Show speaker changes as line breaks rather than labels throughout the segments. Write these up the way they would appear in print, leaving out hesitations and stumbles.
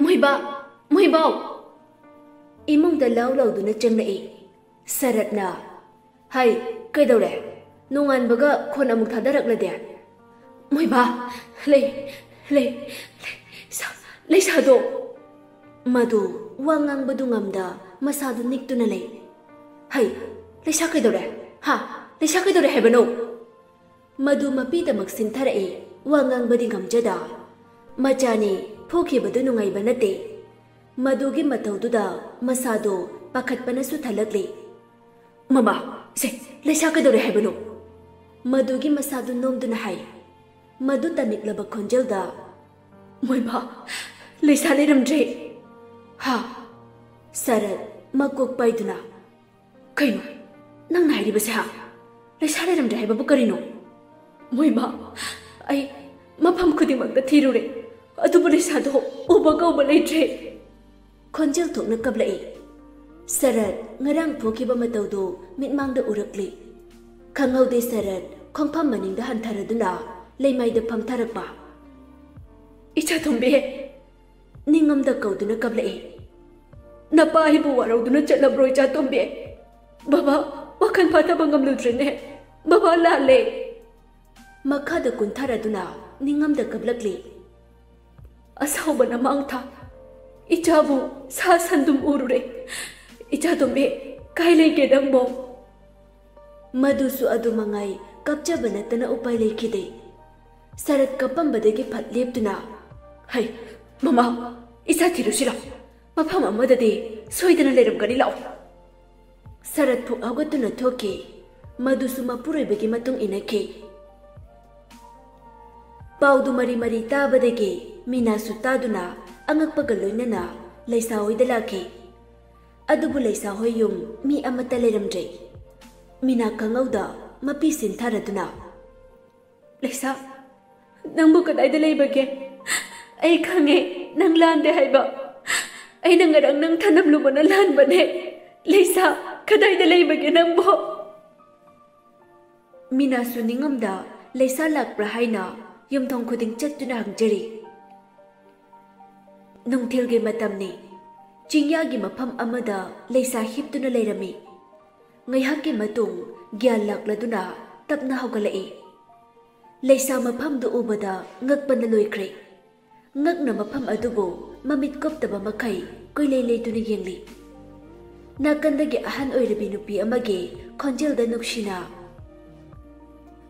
Moiba, Moibao. Imong da law law duna changlai. Saratna. Hai, kaidore. Nungan baga khon amuk thadarak lade. Moiba, lei sa do. Madu wangang badungamda masadu niktuna lei. Hai, lei sa kaidore. Ha, lei sa kaidore hebano. Madu mapida maksin tharai wangang badingam jada. Majani phoki badu nungai banate. Madugi mataududa masado pakat panasu thalakli. Mama, se leisa kadore hebano. Madugi masado nomduna hai. Madu taniklaba khonjelda. Moiba, leisa leramdre. Ha, Sarat makok paiduna. Kaino, nang nairi base ha. Leisa leramdre hebabu karino. Moiba, ai mafam khudingmakta thirure. Adubu leisa do ubaga uba leitre. Khonjel thokna kablai. Sarat ngarang phokiba mataudo mitmangda urakli. Khangaude Sarat khongpham maningda hantharaduna leimaida phamtharakpa. Icha thombe ningamda kauduna kablai. Napa hibu warauduna chatlabro icha thombe. Baba wakhan phataba ngamludrene. Baba lale. Makhada kuntharaduna ningamda kablakli. Asawbana mangtha. Ichabu sa sandum urure. Icha tombe kailai ke dangbo. Madusu adu mangai kapcha banatana upai lekide. Sarat kapambadagi phat leptuna. Hai, mama, isa thirusira. Mafam amadadi soidana leramgani lao. Sarat phu agatuna thoke. Madusu mapuroibagi matung inake. Paudu mari mari tabadagi minasu taduna angakpaga loinana leisa hoida laki. Adubu leisa hoyum mi amata leramdre. Mina kangauda mapi sintharaduna. Leisa, nangbu kadaida leibage. Ai khange nang lande haiba. Ai nangarang nang thanamlubana lanbane. Leisa, kadaida leibage nangbo. Mina suningamda leisa lakpra haina yumthong khuding chattuna hangjari. Nungthilge matamni Chingyagi mafam amada leisa hiptuna leirami. Ngaihaki matung gyan lakladuna tapna haugalai. Leisa mafam du ubada ngakpana loikre. Ngakna mafam adubo mamit koptaba makai koilei-leituna yengli. Nakandagi ahan oirabi nupi amagi khonjelda nukshina.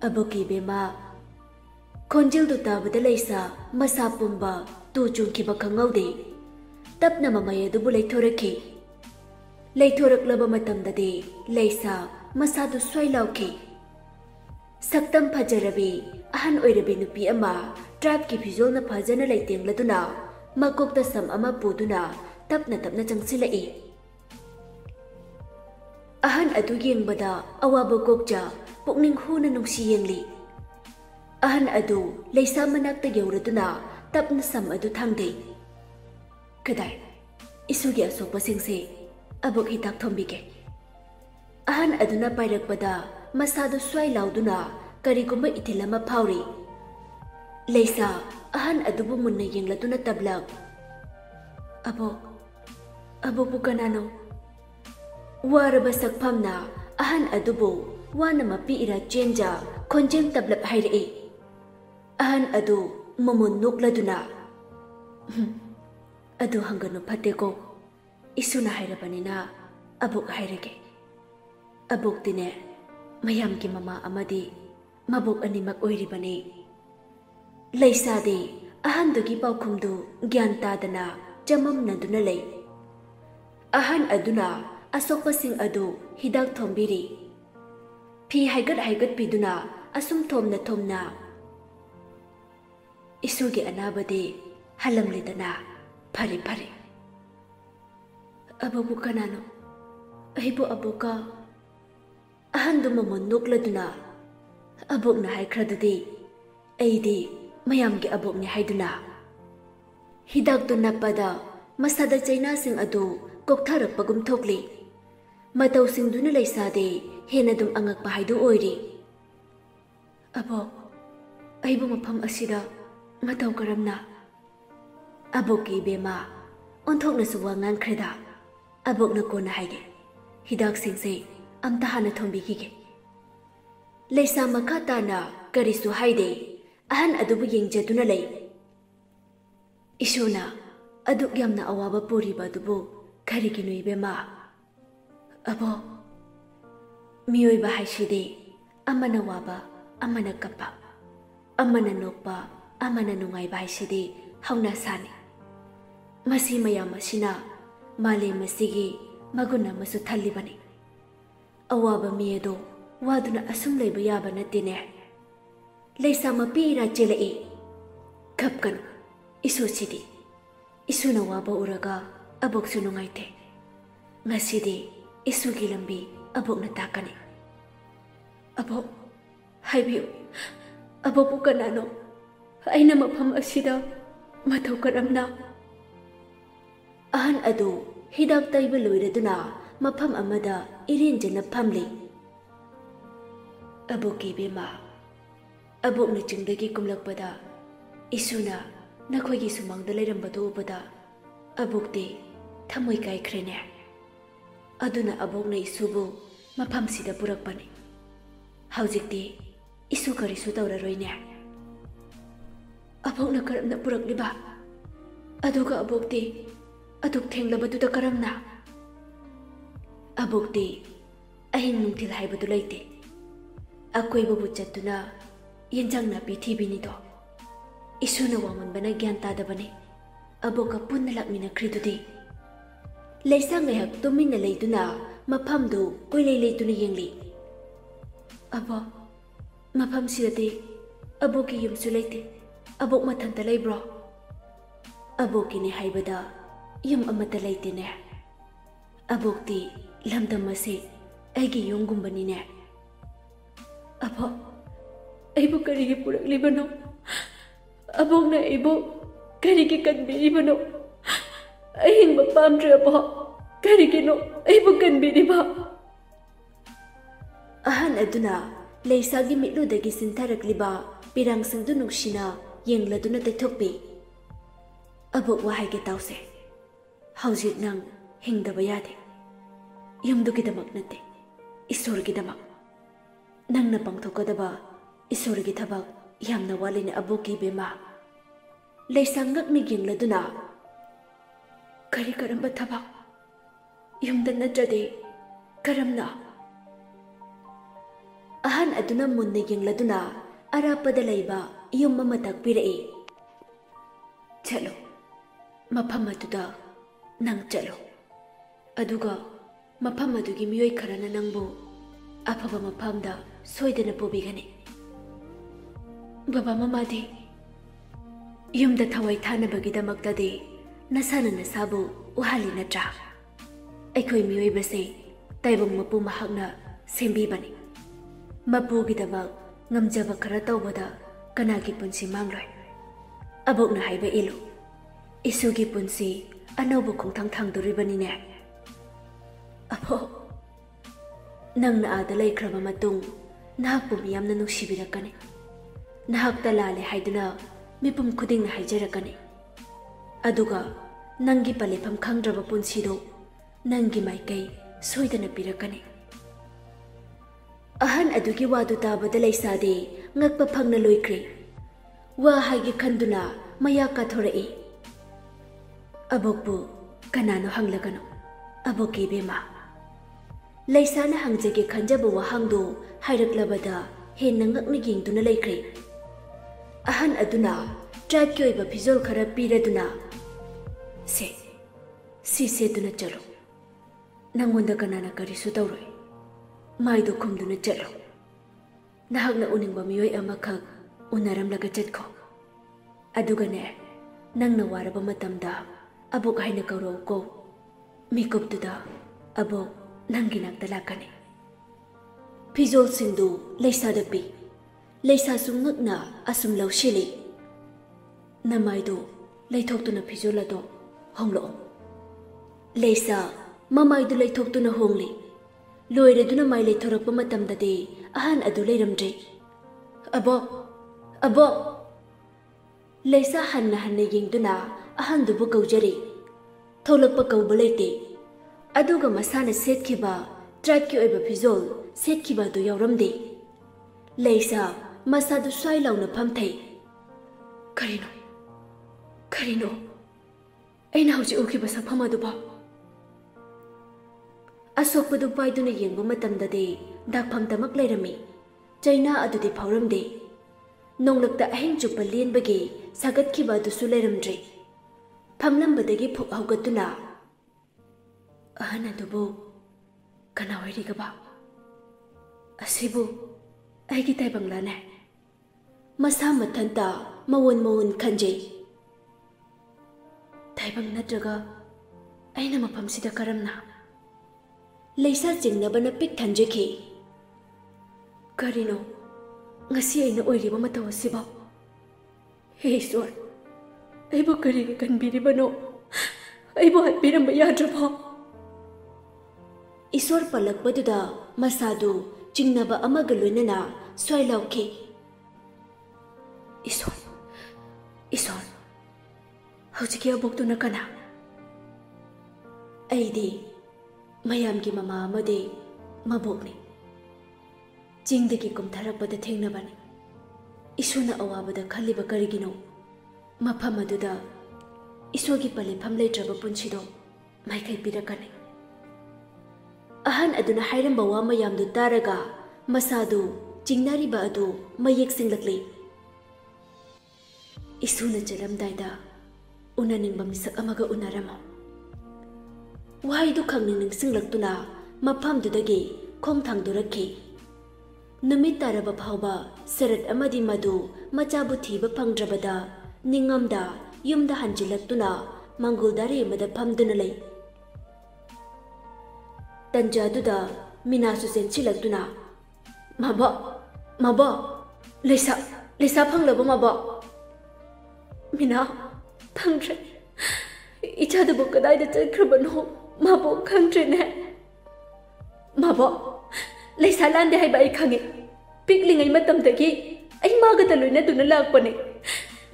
Aboki bema khonjeldu tabada leisa masa pumba tu chungkiba khangaude. Tapna mamay adubu leithoraki. Leithoraklaba matamdadi leisa masadu swailauki. Saktam phajarabi ahan oirabi nupi ama tribe ki phizolna phajana leitengladuna makokta sam ama puduna tapna changsilai. Ahan adu yengbada awaba kokja pukning huna nungsi yengli. Ahan adu leisa manakta yauraduna tapna sam adu thangdei. Kadai, isugi asokpa singse abok hitak thombige. Ahan aduna pairakpada masado swai lauduna karigumba itilama phauri. Leisa ahan adubu munna yengladuna tablak. Abok bukanano. Waraba sakpamna ahan adubu wana mapi ira chenja khonjem tablap hairei. Ahan adu mamun nukladuna. Adu hangano pateko isuna hairabanina abok hairage. Abok dine mayam ki mama amadi mabok animak oiribane. Leisa de ahan dogi paukhumdu gyan tadana jamam naduna lei. Ahan aduna asokpa sing adu hidak thombiri. Phi haigat piduna asum thomna isugi anabade halamlidana. Pare. Ababu kanano. Ahibu aboka. Ahandu mamon nukladuna. Abok na haikradadi. Aidi mayamgi abok ni haiduna. Hidak do napada masada China sing adu koktharak pagum thokli. Mataw sing duna leisade henadum angak pahaidu oiri. Abok, ahibu mapam asida mataw karamna. Aboki bema ꯑꯣꯟꯊꯣꯛꯅꯁꯨ ꯋꯥ ꯉꯥꯡꯈ꯭ꯔꯦꯗ ꯑꯕꯣꯛꯅ ꯀꯣꯟꯅ ꯍꯥꯏꯒꯦ ꯍꯤꯗꯥꯛꯁꯤꯡꯁꯦ ꯑꯝꯇ ꯍꯥꯟꯅ ꯊꯣꯝꯕꯤꯈꯤꯒꯦ ꯂꯩꯁꯥ ꯃꯈꯥ ꯇꯥꯅ ꯀꯔꯤꯁꯨ ꯍꯥꯏꯗꯦ ꯑꯍꯟ ꯑꯗꯨꯕꯨ ꯌꯦꯡꯖꯗꯨꯅ ꯂꯩ ꯏꯁꯨꯅ ꯑꯗꯨꯛ ꯌꯥꯝꯅ ꯑꯋꯥꯕ ꯄꯨꯔꯤꯕ ꯑꯗꯨꯕꯨ ꯀꯔꯤꯒꯤꯅꯣ ꯏꯕꯦꯝꯃ ꯑꯕꯣꯛ ꯃꯤꯑꯣꯏꯕ ꯍꯥꯏꯁꯤꯗꯤ ꯑꯃꯅ ꯋꯥꯕ ꯑꯃꯅ ꯀꯞꯄ ꯑꯃꯅ ꯅꯣꯛꯄ ꯑꯃꯅ ꯅꯨꯡꯉꯥꯏꯕ ꯍꯥꯏꯁꯤꯗꯤ ꯍꯧꯅꯁꯥꯅꯤ ꯃꯁꯤ ꯃꯌꯥꯝ ꯑꯁꯤꯅ ꯃꯥꯂꯦꯝ ꯑꯁꯤꯒꯤ ꯃꯒꯨꯟ ꯑꯃꯁꯨ ꯊꯜꯂꯤꯕꯅꯤ ꯑꯋꯥꯕ ꯃꯤ ꯑꯗꯣ ꯋꯥꯗꯨꯅ ꯑꯁꯨꯝ ꯂꯩꯕ ꯌꯥꯕ ꯅꯠꯇꯦꯅꯦ ꯂꯩꯁꯥ ꯃꯄꯤ ꯏꯔꯥ ꯆꯦꯜꯂꯛꯏ ꯀꯞꯀꯅꯨ ꯏꯁꯨꯁꯤꯗꯤ ꯏꯁꯨꯅ ꯋꯥꯕ ꯎꯔꯒ ꯑꯕꯣꯛꯁꯨ ꯅꯨꯡꯉꯥꯏꯇꯦ ꯉꯁꯤꯗꯤ ꯏꯁꯨꯒꯤ ꯂꯝꯕꯤ ꯑꯕꯣꯛꯅ ꯇꯥꯛꯀꯅꯤ ꯑꯕꯣꯛ ꯍꯥꯏꯕꯤꯌꯨ ꯑꯕꯣꯛꯄꯨ ꯀꯅꯥꯅꯣ ꯑꯩꯅ ꯃꯐꯝ ꯑꯁꯤꯗ ꯃꯇꯧ ꯀꯔꯝꯅ ꯑꯍꯟ ꯑꯗꯨ ꯍꯤꯗꯥꯛ ꯇꯩꯕ ꯂꯣꯏꯔꯗꯨꯅ ꯃꯐꯝ ꯑꯃꯗ ꯏꯔꯦꯟꯖꯅ ꯐꯝꯂꯤ ꯑꯕꯣꯛꯀꯤ ꯏꯕꯦꯝꯃ ꯑꯕꯣꯛꯅ ꯆꯤꯡꯗꯒꯤ ꯀꯨꯝꯂꯛꯄꯗ ꯏꯁꯨꯅ ꯅꯈꯣꯏꯒꯤ ꯁꯨꯃꯥꯡꯗ ꯂꯩꯔꯝꯕꯗꯨ ꯎꯕꯗ ꯑꯕꯣꯛꯇꯤ ꯊꯃꯣꯏ ꯀꯥꯏꯈ꯭ꯔꯦꯅꯦ ꯑꯗꯨꯅ ꯑꯕꯣꯛꯅ ꯏꯁꯨꯕꯨ ꯃꯐꯝꯁꯤꯗ ꯄꯨꯔꯛꯄꯅꯤ ꯍꯧꯖꯤꯛꯇꯤ इशु करिसु तौररोइने अबोकना करमना पुरक्लिबा अदुगा अबोकती अदुक थेंगलबदुदा करमना अबोकती अहिंग नुंथिल हाइबदु लैते अकोइबबु चत्तुना येंजांग नापि थिबिनिदो इशुना वामनबना ग्यान तादबने अबोका पुन्ना लाक्मिनख्रिदुदि लेसांग ngayhak tuminna leiduna mafamdu koilei leituna yengli abo mafam sidati aboki yumsu leite abok mathanta leibro aboki ne haibada yum amata leite ne abokti lamdam ase aigi yungumbani ne abo aibu karigi puraklibano abokna aibu karigi kanbiribano अहिंग पामद्रे अबो करिगिनो अइबु कनबिरिबा अहन अदुना लेसागी मिलुदगी सिंथरक्लिबा पिरांगसिंदु नुक्सिना येंगलदुना तैथोकपि अबो वाहाइगे ताउसे हौजिक नंग हिंगदबा यादे यमदुगिदमक नते ईश्वरगिदमक नंगना पांगथोकदबा ईश्वरगी थबक यामना वालिने अबोकी बेमा लेसांगकनि येंगलदुना करी करम थबक युमद नत्रदे करमना अहन अदुना मुन्ने येंगलदुना अरापदा लैबा yum अमा ताकपिरए चलो मफम अदुदा नंग चलो अदुगा मफम अदुगी मियोय खरना नंगबो अफबा मफमदा सोयदना पोबिगने बाबा ममादे युमदा थवाई थानबगिदमक्तदे नसाना नसाबु उहाली नत्रा अखोई मियोइबसे ताइबंग मपु महकना सेंबीबनी मपुगिदमक ngamjaba khara tawbada kanagi punsi mangloi abokna haiba ilu isugi punsi anobu khongthang thangduribani ne abo nangna ada laikhraba matung nahakpu miyamna nuksibirakani nahakta lale haiduna mipum khudingna haijarakani अदुगा नंगी पलेफम खंग्रब पुंसीदो नंगी माइकई सोइदना पिरकनी अहन अदुगी वादु ताबदा लैसादे ngakpa phangna loikre wa haigi khanduna maya ka thorei abokbu kanano hanglagano aboki bema laisana hangjege khanjabu wa hangdo hairaklabada henna ngakni gingduna laikre अहन अदुना tribe की ओइबा फिजोल खरा पीरदुना से दुना चलो नंगोंदा कनाना करिसु तौरोय माइदो खुमदुना चलो नहागना उनिंगबा मियोय अमखक उनारमलगा चटखो अदुगने नंगना वारबा मतमदा अबोक हाइना कौरो को मिकुपदुदा अबो नंगी नाक्ता लाकने फिजोल सिंदु लैसादा पी लैसा सुंगकना असुम लौशिली नमाइदो लैथोक्तुना फिजोलदो होंगलो लेसा ममाइदु लैथोक्तुना होंगली लोइरेदुना माइ लैथोरकपा मतमददे अहन अदु लैरमद्रे अबो अबो लेसा हन्ना हन्ना येंगदुना अहनदुबु कौजरी थोलक्पा कौबा लेते अदुगा मसाना सेटखिबा ट्राइब की ओइबा फिजोल सेटखिबा दु यावरमदे लेसा मसादु स्वाइ लाउना फमथै करिनो करिनो ऐना हौजि उखिबा सफम अदुबा असोकपदु पाइदुना येंगबा मतमददे दाखफम तमक लेरमी चाइना अदुदि फावरमदे नोंलक्ता अहिंग चुप्पा लेनबगे सागतखिबा अदुसु लेरमद्रे फमलंबदगी फुक हौगतुना अहन अदुबु कना ओइरिगबा असिबु ऐगी ताइबंगलाने मसा मथंता मवन मवन खंजे ताइबंग नत्रगा ऐना मफमसिदा करमना लेसा चिंगनबना पिक थंजेखि करिनो ngasi aina oiriba mataw asiba he ईश्वर aibo karige kanbiribano aibo hatbiramba yadraba ईश्वर palakpaduda masadu chingnaba amaga loinana soilauki ईश्वर ईश्वर hojiki aboktuna kana aidi mayamgi mama amade mabokni चिंगदगी कुमथरपद थेंगनबनी ईश्वरना अवाबद खलिब करिगिनो मफम अदुदा ईश्वरगी पलेफम लेत्रब पुंसिदो माइकै पिरकने अहन अदुना हाइरंबा वा मयामदु तारगा मसादु चिंगनारिबा अदु मयेक सिंगलक्ले ईश्वरना चलमदाइदा उनानिंबा मिसक अमगा उनारम वाइदु खंगनिंग निंगसिंगलक्तुना मफमदुदगी खोंग थांगदुरखि नमित तारब फावबा सरत अमदि मधु मचाबु थीब फंगद्रबदा निंगमदा युमदा हंजिलक्तुना मंगुलदारे मद फमदुना लई तंजादुदा मिनासु सेंचिलक्तुना माबा माबा लेसा लेसा फंगलब माबा मिना फंगद्रे इचादबु कदाइदा चलख्रबनो माबो खंगद्रेने माबा लेसा लांदे है बाई खंगे पिकलिंगै मतमदगी ऐ मागदा लोइना दुना लाकपने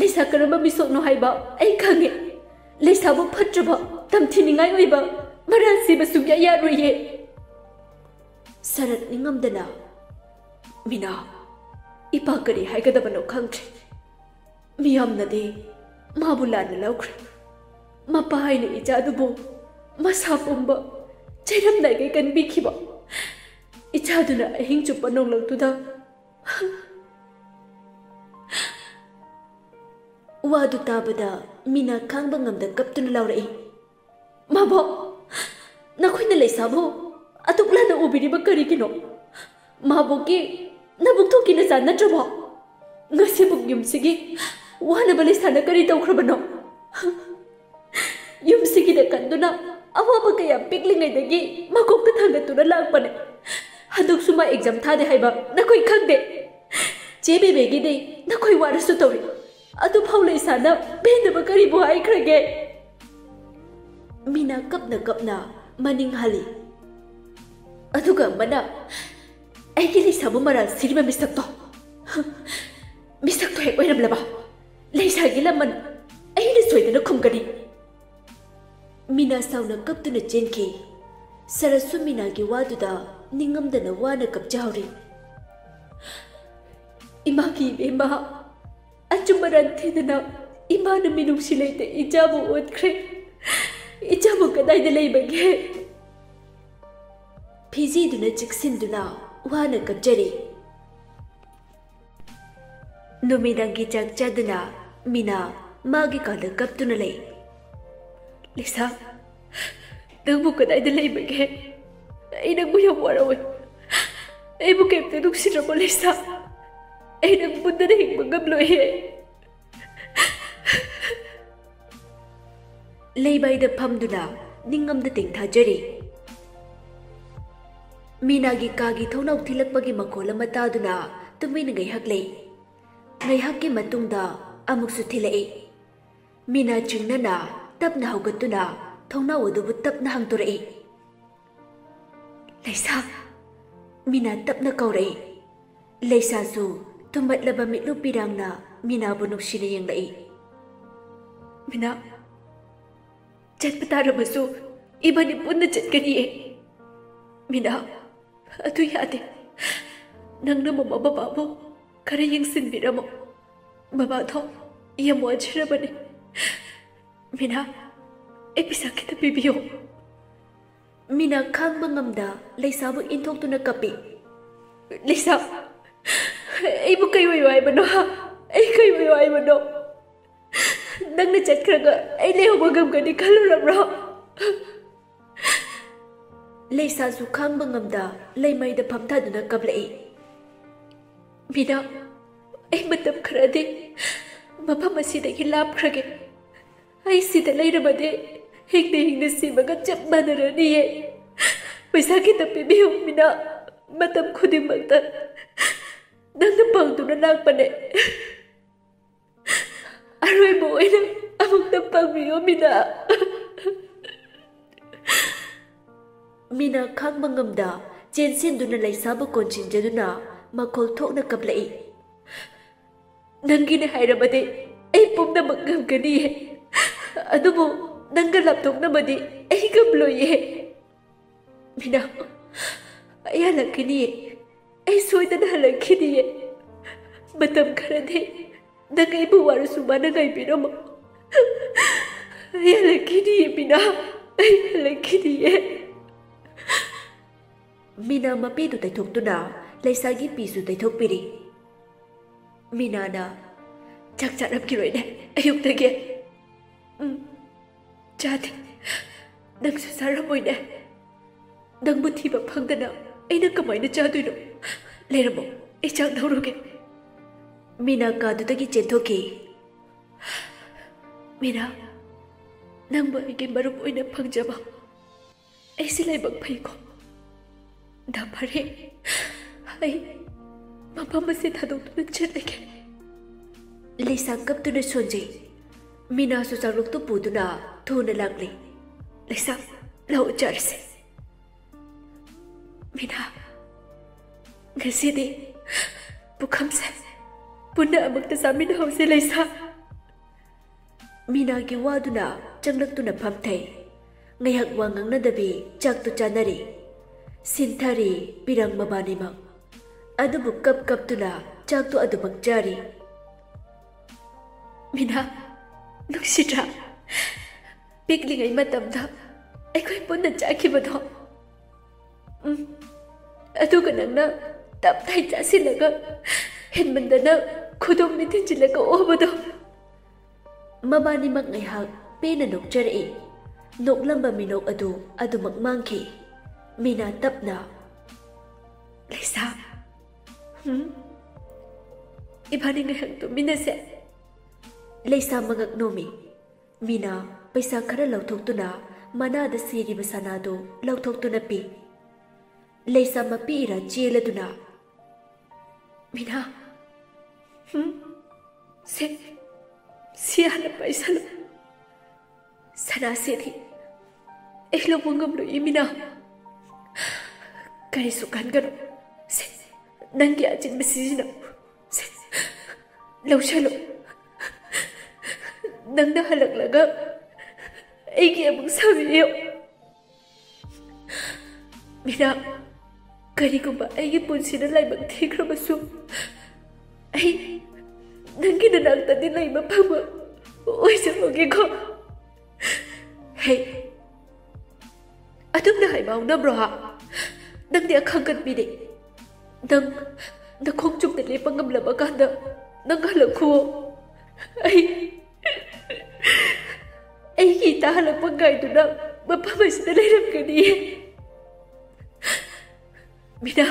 लेसा करम मिसोकनो हाइबा ऐ खंगे लेसाबु फत्रबा तमथिनिंगाय ओइबा मरासिबा सुग्या यारोये सरत निंगमदना मिना इपा करी हाइगदबनो खंगथ्रे मियामनदे माबु लाना लौख्रे मपा हाइने इचादुबु मसा पुंबा चैरमनाइगै कनबिखिबा इचादुना अहिंग चुप्पा नोंलक्तुदा वादु ताबदा मीना खांगबा ngamda kaptuna laurei माबो नखोइना लेसाबो अतुकलाना उबिरिबा करिगिनो माबोगी नबुक्थोकिना जानत्रबो ngasibu yumsigi wanaba लेसाना करि तौख्रबनो yumsigi da kanduna awaba kaya piklingaidagi makokta thangatuna lakpane haduk exam thade haiba nakoi khangde che bebe de nakoi warasu tawri adu phaule sana bedaba kari bo ai khrage mina kapna maning hali aduga mana ai ki sabu mara sirba misakto hek oiram laba leisa gilaman ai ni soidana khumgani mina sauna kaptuna jenki sarasu mina gi waduda निंगमदना वाना कपजावरी इमा की बेमा अचुमरन थेदना इमा न मिनुसी लेते इजाबु ओतख्रे इजाबु कदाइदा लेबगे Fiji दुना चिक्सिंदुना वाना कपजरी नुमिदांगी चाकचादुना मिना मागी कादा कपतुना ले लिसा नंबु कदाइदा लेबगे ऐ नंबु यम वरावे ऐ बु केप्ते दुखसिरबो लेसा ऐ नंग बुंदना हिंगबा गमलोहे लेबाइदा फमदुना निंगमदा तेंथाजरी मीनागी कागी थौनाउ थिलकपगी मखोल अमा तादुना तुमिना गैहक ले गैहककी मतुंगदा अमुकसु थिलए मीना चिंगनना तपना हौगतुना थौनाउ अदुबु तपना हंगतोरए लेसा मीना तपना कौरए लेसासु तुमबतलबा मिटलु पिरांगना मीनाबु नुक्सिना येंगलए मीना चटपा तारबसु इबानी पुन्ना चटकनिये मीना अदु यादे नंगना ममा बाबाबो खरे यंगसिनबिरमो बाबादो यम वाजरबने मीना ए पिसा खिता पिबियो मीना खांबा ngamda leisabu inthoktuna kapi leisa ei bu kai wai bano ei kai wai bano nangna chatkhraga ei lehoba gamgani khalurabra leisa su khangba ngamda leimai da phamthaduna kablai Meena ei matam kharade mafam asidagi lapkhrage ai sida leirabade hingde sibaga chap manaraniye paisa ki tapi biyo Meena matam khuding magta nangna pangtuna lakpane aroi bo ina amukta pangbiyo Meena khangba ngamda chensinduna leisabu konchinjaduna makol thokna kablai nangine hairabade ei pumna magamgani adubu nanga laptokna badi ei gamloye Meena ay halakini ay soidana halakini matam kharade nanga ibu warusu bana gai biramo ay halakini Meena ay halakini Meena mapi du taithoktuna leisagi pisu taithokpiri Meena na chak charap kiroi ne ayuk tage chate nang su saramoi ne nang buthi ba phangdana aina kamai na chaduino leramo e chak dauruge Meena ka du tagi chethoki Meena nang ba ge marup oina phangjaba ai silai bak phai ko da phare ai mapam se thadok tu chelege leisa kap tu ne sonje Meena su charuk tu puduna thuna lagli leisa lau charse Meena ngasidi bukham se punna amakta samina hause leisa Meena gi waduna changlak tu na phamthai ngayak wangang na dabi chak tu chanari sinthari pirang mabani mak adubu kap tu na chak tu adubak jari Meena nuksitra pikli ngai matamda aikoi punna chakhibado aduga nangna tap thai chasilaga henmandana khudong ni thinjilaga obado mabani mak ngai hak pena nokjari noklamba minok adu mak mangki Meena tapna leisa ibani ngai hak to mina se leisa magak nomi मीना पैसा खरा लौथोक्तुना मनादा सिरिबा सनादो लौथोक्तुना पी leisa mapira cheladuna मीना se hala paisa lo sana se thi eklo bungam lo Meena kai sukan garo se nangi ajin besina se lo chalo nangna halak laga aigi amuk sabiyo Meena karigumba aigi punsina laibak thikrabasu ai nangi nanakta di laiba phama oisaboge ko hey adumna haibau na bro ha nang dia khangat bi de nang na khongchuk de lepangam laba kanda nang halakhu ai aigi ta halakpa gai tu na mapama sida leiram kani Meena